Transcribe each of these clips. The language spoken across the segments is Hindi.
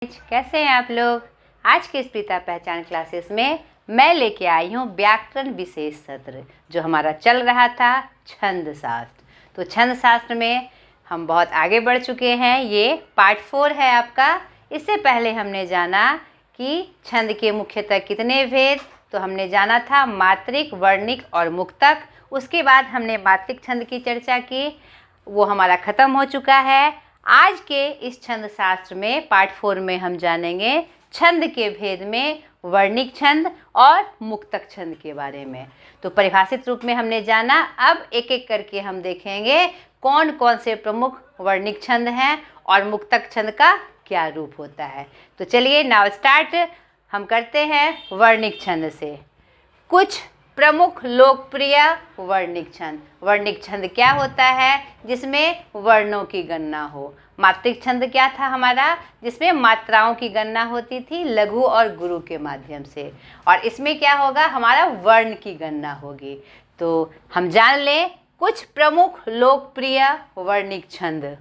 कैसे हैं आप लोग। आज के इस प्रीता पहचान क्लासेस में मैं लेके आई हूँ व्याकरण विशेष सत्र जो हमारा चल रहा था छंद शास्त्र। तो छंद शास्त्र में हम बहुत आगे बढ़ चुके हैं। ये पार्ट 4 है आपका। इससे पहले हमने जाना कि छंद के मुख्यतः कितने भेद, तो हमने जाना था मात्रिक, वर्णिक और मुक्तक। उसके बाद हमने मात्रिक छंद की चर्चा की, वो हमारा ख़त्म हो चुका है। आज के इस छंद शास्त्र में पार्ट 4 में हम जानेंगे छंद के भेद में वर्णिक छंद और मुक्तक छंद के बारे में। तो परिभाषित रूप में हमने जाना, अब एक एक करके हम देखेंगे कौन कौन से प्रमुख वर्णिक छंद हैं और मुक्तक छंद का क्या रूप होता है। तो चलिए नाउ स्टार्ट। हम करते हैं वर्णिक छंद से। कुछ प्रमुख लोकप्रिय वर्णिक छंद। वर्णिक छंद क्या होता है? जिसमें वर्णों की गणना हो। मात्रिक छंद क्या था हमारा? जिसमें मात्राओं की गणना होती थी लघु और गुरु के माध्यम से। और इसमें क्या होगा? हमारा वर्ण की गणना होगी। तो हम जान लें कुछ प्रमुख लोकप्रिय वर्णिक छंद।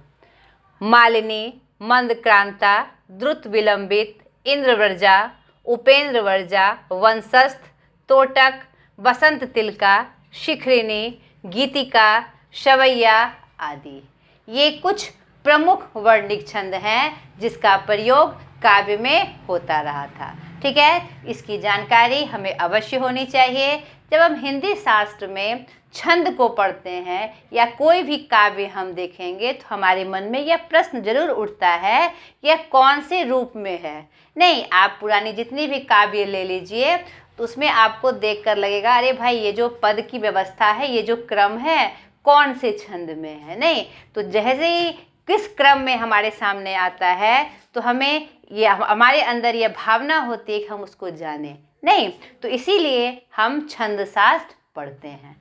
मालिनी, मंदक्रांता, द्रुत विलंबित, इंद्रव्रजा, उपेंद्र वर्जा, वंशस्थ, तोटक, बसंत तिलका, शिखरिणी, गीतिका, शवैया आदि। ये कुछ प्रमुख वर्णिक छंद हैं जिसका प्रयोग काव्य में होता रहा था। ठीक है, इसकी जानकारी हमें अवश्य होनी चाहिए। जब हम हिंदी शास्त्र में छंद को पढ़ते हैं या कोई भी काव्य हम देखेंगे तो हमारे मन में यह प्रश्न जरूर उठता है, यह कौन से रूप में है। नहीं, आप पुरानी जितनी भी काव्य ले लीजिए तो उसमें आपको देखकर लगेगा अरे भाई ये जो पद की व्यवस्था है, ये जो क्रम है, कौन से छंद में है। नहीं, तो जैसे ही किस क्रम में हमारे सामने आता है तो हमें ये हमारे अंदर यह भावना होती है कि हम उसको जानें। नहीं, तो इसीलिए हम छंद शास्त्र पढ़ते हैं।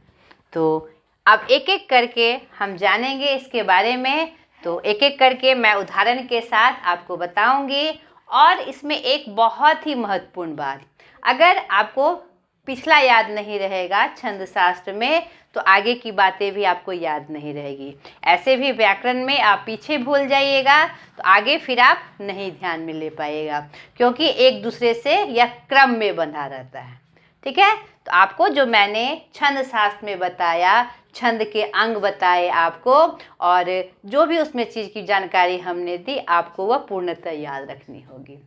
तो अब एक एक करके हम जानेंगे इसके बारे में। तो एक एक करके मैं उदाहरण के साथ आपको बताऊंगी। और इसमें एक बहुत ही महत्वपूर्ण बात, अगर आपको पिछला याद नहीं रहेगा छंद शास्त्र में तो आगे की बातें भी आपको याद नहीं रहेगी। ऐसे भी व्याकरण में आप पीछे भूल जाइएगा तो आगे फिर आप नहीं ध्यान में ले पाइएगा, क्योंकि एक दूसरे से यह क्रम में बंधा रहता है। ठीक है, तो आपको जो मैंने छंद शास्त्र में बताया, छंद के अंग बताए आपको, और जो भी उसमें चीज़ की जानकारी हमने दी आपको वह पूर्णतः याद रखनी होगी।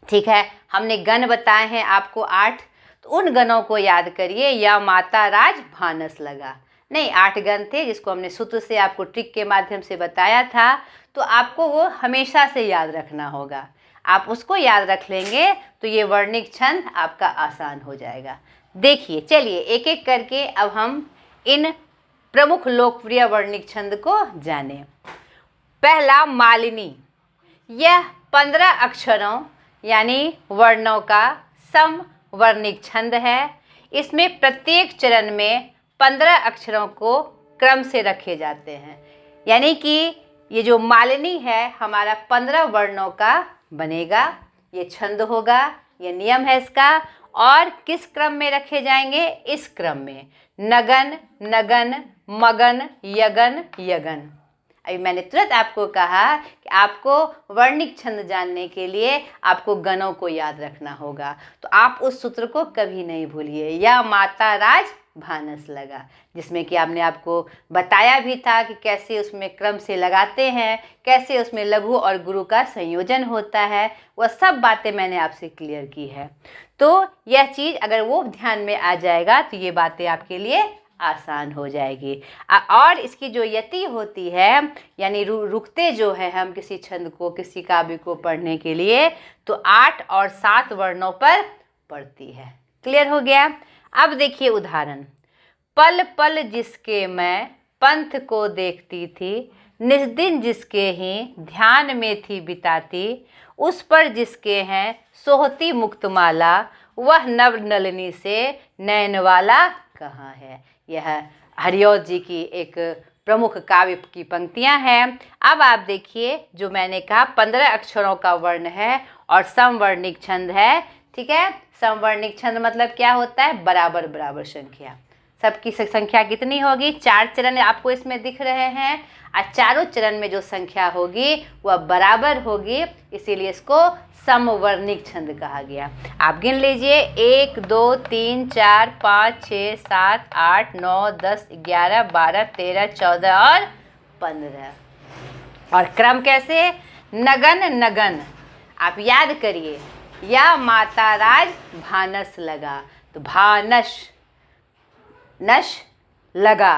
ठीक है, हमने गण बताए हैं आपको 8, तो उन गणों को याद करिए। या माता राज भानस लगा, नहीं 8 गण थे जिसको हमने सूत्र से आपको ट्रिक के माध्यम से बताया था। तो आपको वो हमेशा से याद रखना होगा। आप उसको याद रख लेंगे तो ये वर्णिक छंद आपका आसान हो जाएगा। देखिए, चलिए एक एक करके अब हम इन प्रमुख लोकप्रिय वर्णिक छंद को जानें। पहला मालिनी, यह 15 अक्षरों यानी वर्णों का सम वर्णिक छंद है। इसमें प्रत्येक चरण में 15 अक्षरों को क्रम से रखे जाते हैं, यानी कि ये जो मालिनी है हमारा 15 वर्णों का बनेगा। ये छंद होगा, ये नियम है इसका। और किस क्रम में रखे जाएंगे? इस क्रम में, नगन, नगन, मगन, यगन, यगन। अभी मैंने तुरंत आपको कहा कि आपको वर्णिक छंद जानने के लिए आपको गणों को याद रखना होगा। तो आप उस सूत्र को कभी नहीं भूलिए। या माता राज भानस लगा, जिसमें कि आपने आपको बताया भी था कि कैसे उसमें क्रम से लगाते हैं, कैसे उसमें लघु और गुरु का संयोजन होता है। वह सब बातें मैंने आपसे क्लियर की है। तो यह चीज़ अगर वो ध्यान में आ जाएगा तो ये बातें आपके लिए आसान हो जाएगी। और इसकी जो यति होती है, यानी रुकते जो है हम किसी छंद को, किसी काव्य को पढ़ने के लिए, तो 8 और 7 वर्णों पर पड़ती है। क्लियर हो गया? अब देखिए उदाहरण। पल पल जिसके मैं पंथ को देखती थी, निज दिन जिसके ही ध्यान में थी बिताती, उस पर जिसके हैं सोहती मुक्तमाला, वह नव नलिनी से नैन वाला कहाँ है। यह हरिऔध जी की एक प्रमुख काव्य की पंक्तियां हैं। अब आप देखिए, जो मैंने कहा 15 अक्षरों का वर्ण है और समवर्णिक छंद है। ठीक है, समवर्णिक छंद मतलब क्या होता है? बराबर बराबर संख्या। सबकी संख्या कितनी होगी? 4 चरण आपको इसमें दिख रहे हैं और चारों चरण में जो संख्या होगी वह बराबर होगी, इसीलिए इसको समवर्णिक छंद कहा गया। आप गिन लीजिए 1 2 3 4 5 6 7 8 9 10 11 12 13 14 और 15। और क्रम कैसे? नगन नगन। आप याद करिए, या माता राज भानस लगा, तो भानस नश लगा,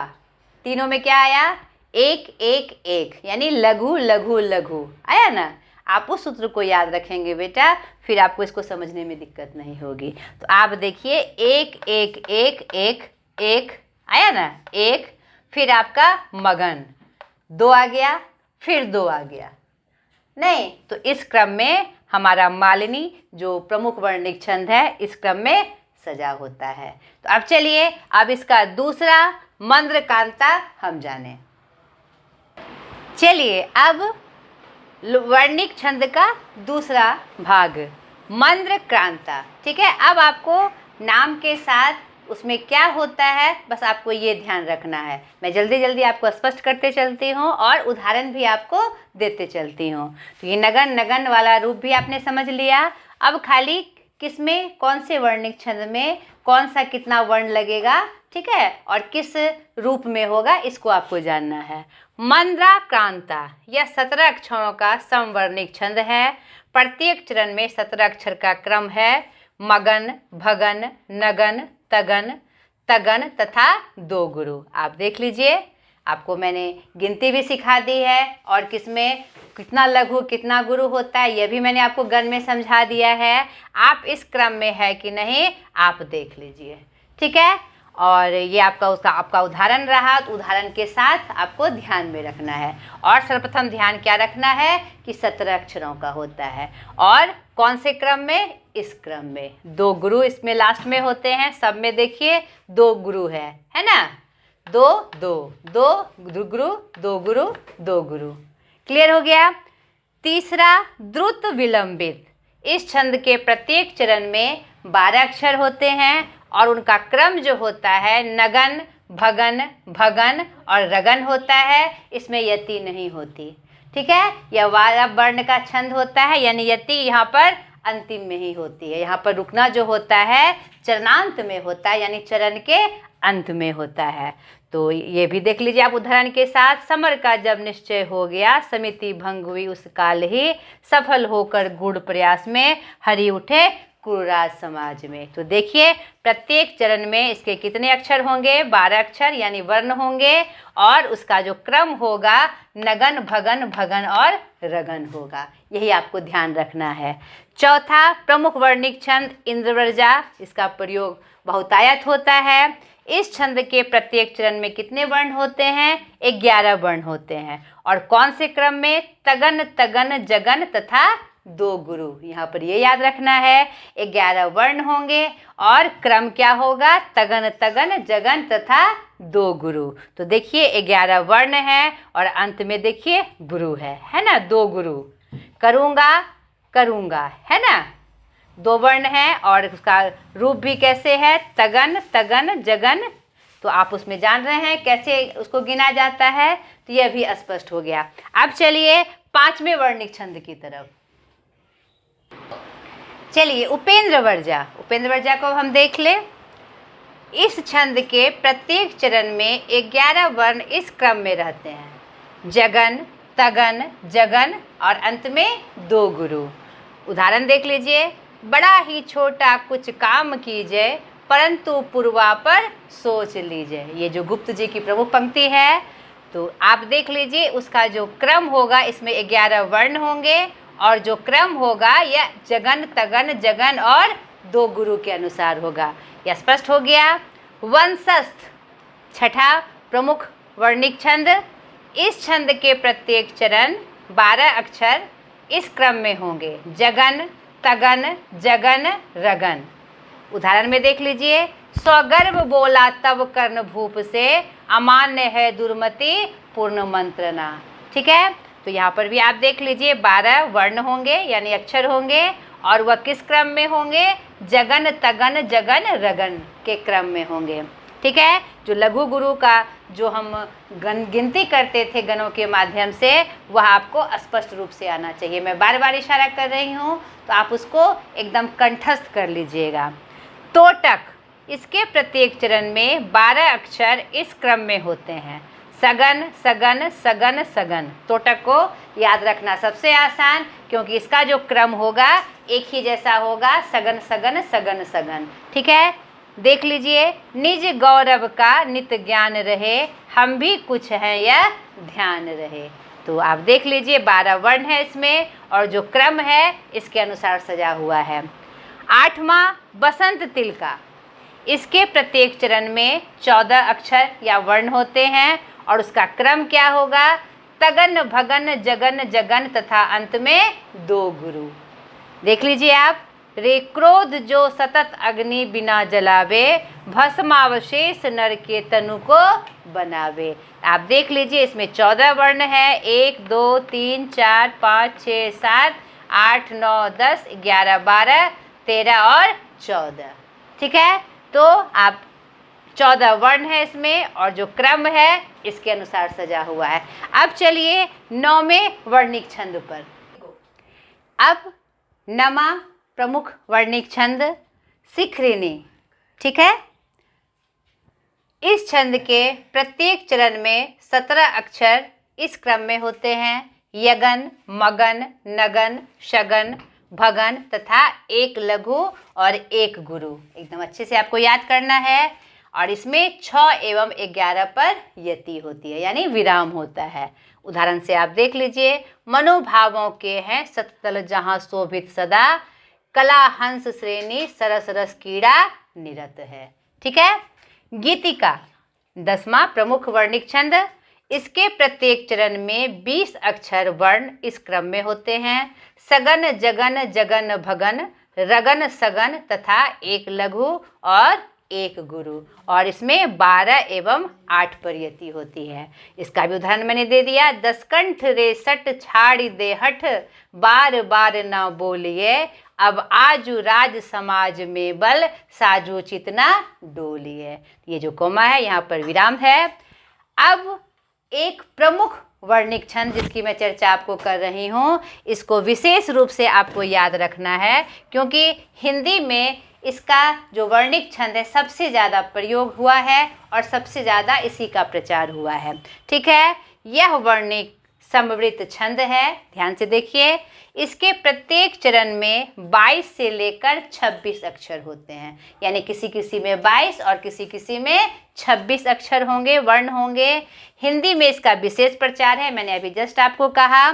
तीनों में क्या आया? 1 1 1, यानी लघु लघु लघु आया ना। आप उस सूत्र को याद रखेंगे बेटा, फिर आपको इसको समझने में दिक्कत नहीं होगी। तो आप देखिए 1 1 1 1 1 आया ना, 1, फिर आपका मगन 2 आ गया, फिर 2 आ गया नहीं, तो इस क्रम में हमारा मालिनी जो प्रमुख वर्णिक छंद है इस क्रम में सजा होता है। तो अब चलिए अब इसका दूसरा मंद्रकांता हम जाने। चलिए अब वर्णिक छंद का दूसरा भाग मंद्रकांता। ठीक है, अब आपको नाम के साथ उसमें क्या होता है बस आपको ये ध्यान रखना है। मैं जल्दी जल्दी आपको स्पष्ट करते चलती हूँ और उदाहरण भी आपको देते चलती हूँ। तो ये नगन नगन वाला रूप भी आपने समझ लिया। अब खाली किसमें, कौन से वर्णिक छंद में कौन सा कितना वर्ण लगेगा, ठीक है, और किस रूप में होगा इसको आपको जानना है। मंद्राक्रांता यह 17 अक्षरों का समवर्णिक छंद है। प्रत्येक चरण में 17 अक्षर का क्रम है। मगन, भगन, नगन, तगन, तगन तथा 2 गुरु। आप देख लीजिए, आपको मैंने गिनती भी सिखा दी है और किसमें कितना लघु कितना गुरु होता है यह भी मैंने आपको गण में समझा दिया है। आप इस क्रम में है कि नहीं आप देख लीजिए, ठीक है। और ये आपका उदाहरण रहा, तो उदाहरण के साथ आपको ध्यान में रखना है। और सर्वप्रथम ध्यान क्या रखना है कि 17 अक्षरों का होता है। और कौन से क्रम में? इस क्रम में 2 गुरु इसमें लास्ट में होते हैं। सब में देखिए 2 गुरु है ना, 2 2 2 गुरु 2 गुरु 2 गुरु। क्लियर हो गया। तीसरा द्रुत विलंबित। इस छंद के प्रत्येक चरण में 12 अक्षर होते हैं और उनका क्रम जो होता है नगन, भगन, भगन और रगन होता है। इसमें यति नहीं होती, ठीक है। यह वाला वर्ण का छंद होता है, यानी यति यहाँ पर अंतिम में ही होती है। यहाँ पर रुकना जो होता है चरणांत में होता है, यानी चरण के अंत में होता है। तो ये भी देख लीजिए आप उदाहरण के साथ। समर का जब निश्चय हो गया, समिति भंग हुई उस काल ही, सफल होकर गूढ़ प्रयास में हरि उठे कुरुराज समाज में। तो देखिए प्रत्येक चरण में इसके कितने अक्षर होंगे? 12 अक्षर यानी वर्ण होंगे और उसका जो क्रम होगा नगन, भगन, भगन और रगन होगा। यही आपको ध्यान रखना है। चौथा प्रमुख वर्णिक छंद इंद्रव्रजा। इसका प्रयोग बहुतायत होता है। इस छंद के प्रत्येक चरण में कितने वर्ण होते हैं? 11 वर्ण होते हैं। और कौन से क्रम में? तगन, तगन, जगन तथा 2 गुरु। यहाँ पर ये याद रखना है 11 वर्ण होंगे और क्रम क्या होगा? तगन, तगन, जगन तथा 2 गुरु। तो देखिए 11 वर्ण है और अंत में देखिए गुरु है ना, 2 गुरु। करूँगा, करूँगा, है ना, 2 वर्ण है और उसका रूप भी कैसे है? तगन, तगन, जगन। तो आप उसमें जान रहे हैं कैसे उसको गिना जाता है, तो यह भी स्पष्ट हो गया। अब चलिए 5वें वर्णिक छंद की तरफ। चलिए उपेंद्र वर्जा। उपेंद्र वर्जा को हम देख ले। इस छंद के प्रत्येक चरण में 11 वर्ण इस क्रम में रहते हैं। जगन, तगन, जगन और अंत में 2 गुरु। उदाहरण देख लीजिए। बड़ा ही छोटा कुछ काम कीजिए, परंतु पूर्वा पर सोच लीजिए। ये जो गुप्त जी की प्रमुख पंक्ति है, तो आप देख लीजिए उसका जो क्रम होगा इसमें 11 वर्ण होंगे और जो क्रम होगा यह जगन, तगन, जगन और 2 गुरु के अनुसार होगा। यह स्पष्ट हो गया। वंशस्थ छठा प्रमुख वर्णिक छंद। इस छंद के प्रत्येक चरण 12 अक्षर इस क्रम में होंगे। जगन, तगन, जगन, रगन। उदाहरण में देख लीजिए। स्वगर्भ बोला तब कर्ण भूप से, अमान्य है दुर्मति पूर्ण मंत्रणा। ठीक है, तो यहाँ पर भी आप देख लीजिए 12 वर्ण होंगे यानी अक्षर होंगे और वह किस क्रम में होंगे? जगन, तगन, जगन, रगन के क्रम में होंगे। ठीक है। जो लघु गुरु का जो हम गिनती करते थे गणों के माध्यम से, वह आपको स्पष्ट रूप से आना चाहिए। मैं बार बार इशारा कर रही हूँ, तो आप उसको एकदम कंठस्थ कर लीजिएगा। तोटक, इसके प्रत्येक चरण में 12 अक्षर इस क्रम में होते हैं, सगन सगन सगन सगन। तोटक को याद रखना सबसे आसान, क्योंकि इसका जो क्रम होगा एक ही जैसा होगा, सगन सगन सगन सगन। ठीक है, देख लीजिए। निज गौरव का नित ज्ञान रहे, हम भी कुछ हैं यह ध्यान रहे। तो आप देख लीजिए 12 वर्ण है इसमें, और जो क्रम है इसके अनुसार सजा हुआ है। 8वां बसंत तिलका, इसके प्रत्येक चरण में 14 अक्षर या वर्ण होते हैं, और उसका क्रम क्या होगा, तगन भगन जगन जगन तथा अंत में 2 गुरु। देख लीजिए आप। रे क्रोध जो सतत अग्नि बिना जलावे, भस्मावशेष नर के तनु को बनावे। आप देख लीजिए इसमें 14 वर्ण है, 1 2 3 4 5 6 7 8 9 10 11 12 13 और 14। ठीक है, तो आप 14 वर्ण है इसमें, और जो क्रम है इसके अनुसार सजा हुआ है। अब चलिए 9वें वर्णिक छंद पर। अब 9वां प्रमुख वर्णिक छंद शिखरिणी। ठीक है, इस छंद के प्रत्येक चरण में 17 अक्षर इस क्रम में होते हैं, यगन मगन नगन शगन भगन तथा 1 लघु और 1 गुरु। एकदम अच्छे से आपको याद करना है। और इसमें 6 एवं 11 पर यति होती है, यानी विराम होता है। उदाहरण से आप देख लीजिए, मनोभावों के हैं सततल जहाँ शोभित सदा, कला हंस श्रेणी सरस रस कीड़ा निरत है। ठीक है, गीतिका 10वां प्रमुख वर्णिक छंद, इसके प्रत्येक चरण में 20 अक्षर वर्ण इस क्रम में होते हैं, सगन जगन जगन भगन रगन सगन तथा 1 लघु और 1 गुरु, और इसमें 12 एवं 8 पर यति होती है। इसका भी उदाहरण मैंने दे दिया, 10 कंठ रे सट छाड़ी दे हठ, बार बार ना बोलिए, अब आजू राज समाज में बल, साजो चितना डोलिए। ये जो कोमा है यहाँ पर विराम है। अब एक प्रमुख वर्णिक छंद जिसकी मैं चर्चा आपको कर रही हूँ, इसको विशेष रूप से आपको याद रखना है, क्योंकि हिंदी में इसका जो वर्णिक छंद है सबसे ज़्यादा प्रयोग हुआ है और सबसे ज़्यादा इसी का प्रचार हुआ है। ठीक है, यह वर्णिक समवृत्त छंद है। ध्यान से देखिए, इसके प्रत्येक चरण में 22 से लेकर 26 अक्षर होते हैं, यानी किसी किसी में 22 और किसी किसी में 26 अक्षर होंगे, वर्ण होंगे। हिंदी में इसका विशेष प्रचार है। मैंने अभी जस्ट आपको कहा,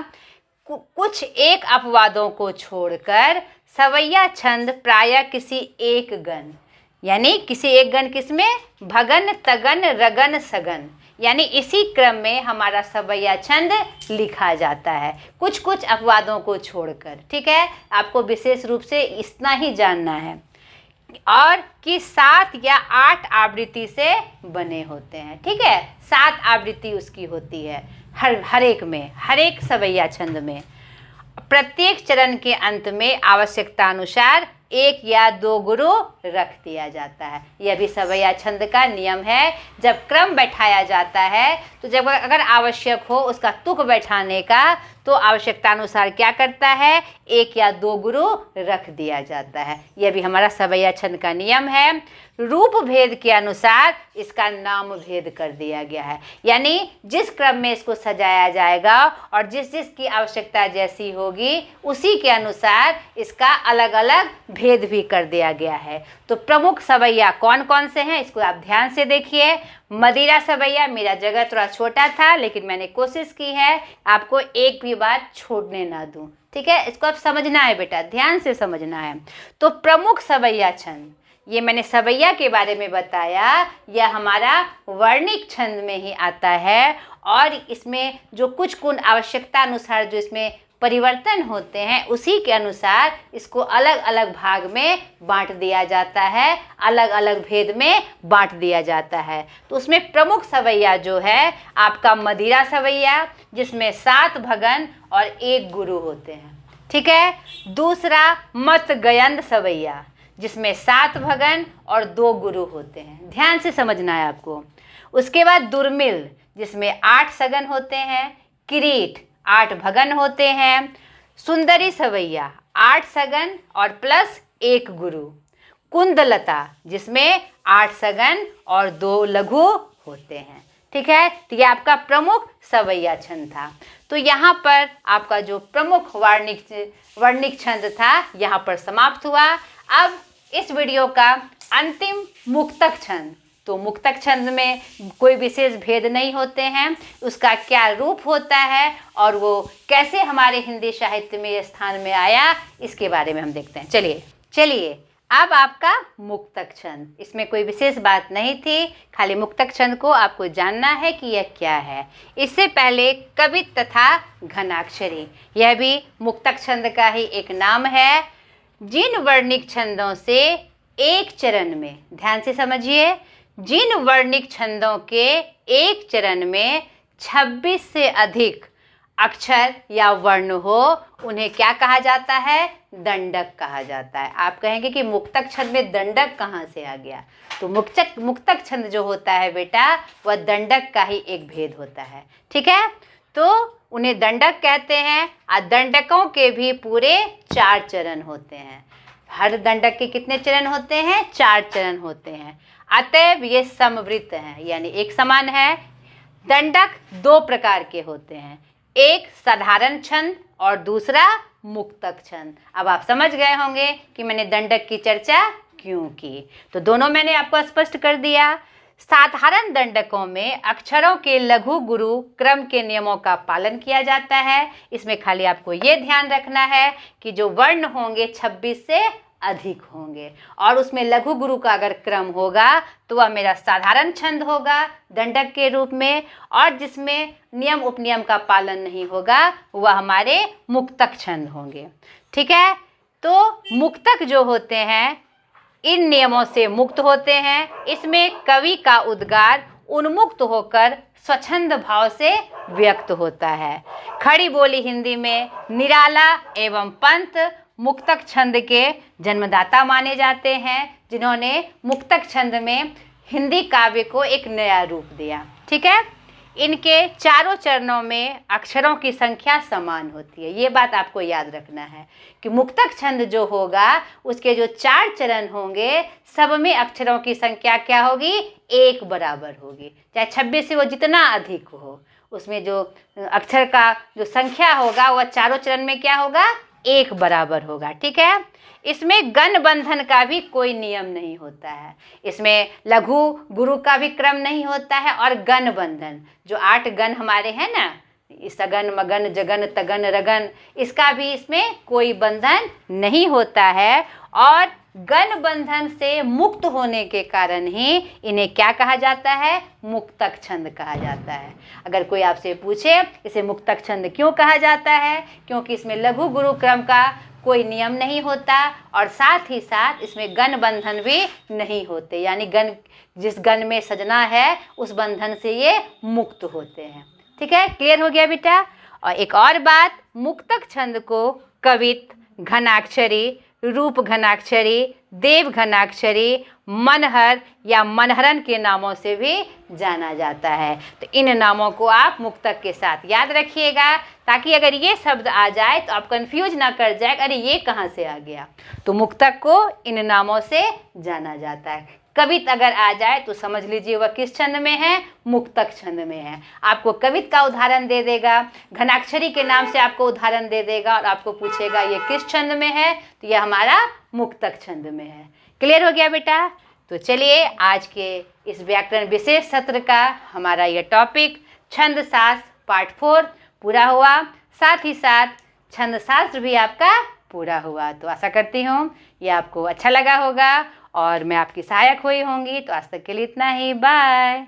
कुछ एक अपवादों को छोड़कर सवैया छंद प्रायः किसी एक गण, यानी किसी एक गण किसमें, भगन तगन रगन सगन, यानी इसी क्रम में हमारा सवैया छंद लिखा जाता है, कुछ कुछ अपवादों को छोड़कर। ठीक है, आपको विशेष रूप से इतना ही जानना है। और कि 7 या 8 आवृत्ति से बने होते हैं। ठीक है, 7 आवृत्ति उसकी होती है हर एक में, हर एक सवैया छंद में। प्रत्येक चरण के अंत में आवश्यकता अनुसार 1 या 2 गुरु रख दिया जाता है। यह भी सवैया छंद का नियम है। जब क्रम बैठाया जाता है, तो जब अगर आवश्यक हो उसका तुक बैठाने का, तो आवश्यकता अनुसार क्या करता है, 1 या 2 गुरु रख दिया जाता है। यह भी हमारा सवैया छंद का नियम है। रूप भेद के अनुसार इसका नाम भेद कर दिया गया है, यानी जिस क्रम में इसको सजाया जाएगा और जिस जिस की आवश्यकता जैसी होगी उसी के अनुसार इसका अलग अलग भेद भी कर दिया गया है। तो प्रमुख सवैया कौन कौन से हैं, इसको आप ध्यान से देखिए। मदिरा सवैया, मेरा जगह थोड़ा छोटा था लेकिन मैंने कोशिश की है आपको एक भी बात छोड़ने ना दूं। ठीक है, इसको आप समझना है बेटा, ध्यान से समझना है। तो प्रमुख सवैया छंद, ये मैंने सवैया के बारे में बताया, यह हमारा वर्णिक छंद में ही आता है। और इसमें जो कुछ कुछ आवश्यकता अनुसार जो इसमें परिवर्तन होते हैं, उसी के अनुसार इसको अलग अलग भाग में बांट दिया जाता है, अलग अलग भेद में बांट दिया जाता है। तो उसमें प्रमुख सवैया जो है आपका मदिरा सवैया, जिसमें 7 भगन और 1 गुरु होते हैं। ठीक है, दूसरा मत गयंद सवैया, जिसमें 7 भगन और 2 गुरु होते हैं, ध्यान से समझना है आपको। उसके बाद दुर्मिल, जिसमें 8 सगन होते हैं। किरीट 8 भगन होते हैं। सुंदरी सवैया 8 सगन और प्लस 1 गुरु। कुंदलता, जिसमें 8 सगन और 2 लघु होते हैं। ठीक है, तो ये आपका प्रमुख सवैया छंद था। तो यहाँ पर आपका जो प्रमुख वर्णिक छंद था यहाँ पर समाप्त हुआ। अब इस वीडियो का अंतिम मुक्तक छंद। तो मुक्तक छंद में कोई विशेष भेद नहीं होते हैं, उसका क्या रूप होता है और वो कैसे हमारे हिंदी साहित्य में स्थान में आया, इसके बारे में हम देखते हैं। चलिए अब आपका मुक्तक छंद, इसमें कोई विशेष बात नहीं थी, खाली मुक्तक छंद को आपको जानना है कि यह क्या है। इससे पहले कवित तथा घनाक्षरी, यह भी मुक्तक छंद का ही एक नाम है। जिन वर्णिक छंदों से एक चरण में, ध्यान से समझिए, जिन वर्णिक छंदों के एक चरण में 26 से अधिक अक्षर या वर्ण हो, उन्हें क्या कहा जाता है? दंडक कहा जाता है। आप कहेंगे कि मुक्तक छंद में दंडक कहाँ से आ गया? तो मुक्तक छंद जो होता है बेटा, वह दंडक का ही एक भेद होता है। ठीक है, तो उन्हें दंडक कहते हैं। और दंडकों के भी पूरे 4 चरण होते हैं। हर दंडक के कितने चरण होते हैं? 4 चरण होते हैं। अतएव ये समवृत्त हैं, यानी एक समान है। दंडक 2 प्रकार के होते हैं, एक साधारण छंद और दूसरा मुक्तक छंद। अब आप समझ गए होंगे कि मैंने दंडक की चर्चा क्यों की। तो दोनों मैंने आपको स्पष्ट कर दिया। साधारण दंडकों में अक्षरों के लघु गुरु क्रम के नियमों का पालन किया जाता है। इसमें खाली आपको ये ध्यान रखना है कि जो वर्ण होंगे 26 से अधिक होंगे, और उसमें लघु गुरु का अगर क्रम होगा तो वह मेरा साधारण छंद होगा दंडक के रूप में, और जिसमें नियम उपनियम का पालन नहीं होगा वह हमारे मुक्तक छंद होंगे। ठीक है, तो मुक्तक जो होते हैं इन नियमों से मुक्त होते हैं। इसमें कवि का उद्गार उन्मुक्त होकर स्वच्छंद भाव से व्यक्त होता है। खड़ी बोली हिंदी में निराला एवं पंत मुक्तक छंद के जन्मदाता माने जाते हैं, जिन्होंने मुक्तक छंद में हिंदी काव्य को एक नया रूप दिया। ठीक है, इनके चारों चरणों में अक्षरों की संख्या समान होती है। ये बात आपको याद रखना है कि मुक्तक छंद जो होगा उसके जो 4 चरण होंगे सब में अक्षरों की संख्या क्या होगी? 1 बराबर होगी। चाहे 26 से वो जितना अधिक हो, उसमें जो अक्षर का जो संख्या होगा वह चारों चरण में क्या होगा? 1 बराबर होगा। ठीक है, इसमें गण बंधन का भी कोई नियम नहीं होता है। इसमें लघु गुरु का भी क्रम नहीं होता है, और गण बंधन जो 8 गण हमारे हैं ना, सगन मगन जगन तगन रगन, इसका भी इसमें कोई बंधन नहीं होता है। और गण बंधन से मुक्त होने के कारण ही इन्हें क्या कहा जाता है? मुक्तक छंद कहा जाता है। अगर कोई आपसे पूछे इसे मुक्तक छंद क्यों कहा जाता है, क्योंकि इसमें लघु गुरु क्रम का कोई नियम नहीं होता, और साथ ही साथ इसमें गण बंधन भी नहीं होते, यानी गण जिस गण में सजना है उस बंधन से ये मुक्त होते हैं। ठीक है, क्लियर हो गया बेटा? और एक और बात, मुक्तक छंद को कवित, घनाक्षरी, रूप घनाक्षरी, देव घनाक्षरी, मनहर या मनहरन के नामों से भी जाना जाता है। तो इन नामों को आप मुक्तक के साथ याद रखिएगा, ताकि अगर ये शब्द आ जाए तो आप कंफ्यूज ना कर जाए, अरे ये कहाँ से आ गया। तो मुक्तक को इन नामों से जाना जाता है। कवित अगर आ जाए तो समझ लीजिए वह किस छंद में है? मुक्तक छंद में है। आपको कवित का उदाहरण दे देगा, घनाक्षरी के नाम से आपको उदाहरण दे देगा, और आपको पूछेगा ये किस छंद में है, तो यह हमारा मुक्तक छंद में है। क्लियर हो गया बेटा? तो चलिए आज के इस व्याकरण विशेष सत्र का हमारा यह टॉपिक छंद शास्त्र पार्ट 4 पूरा हुआ। साथ ही साथ छंद शास्त्र भी आपका पूरा हुआ। तो आशा करती हूँ ये आपको अच्छा लगा होगा और मैं आपकी सहायक हुई होंगी। तो आज तक के लिए इतना ही, बाय।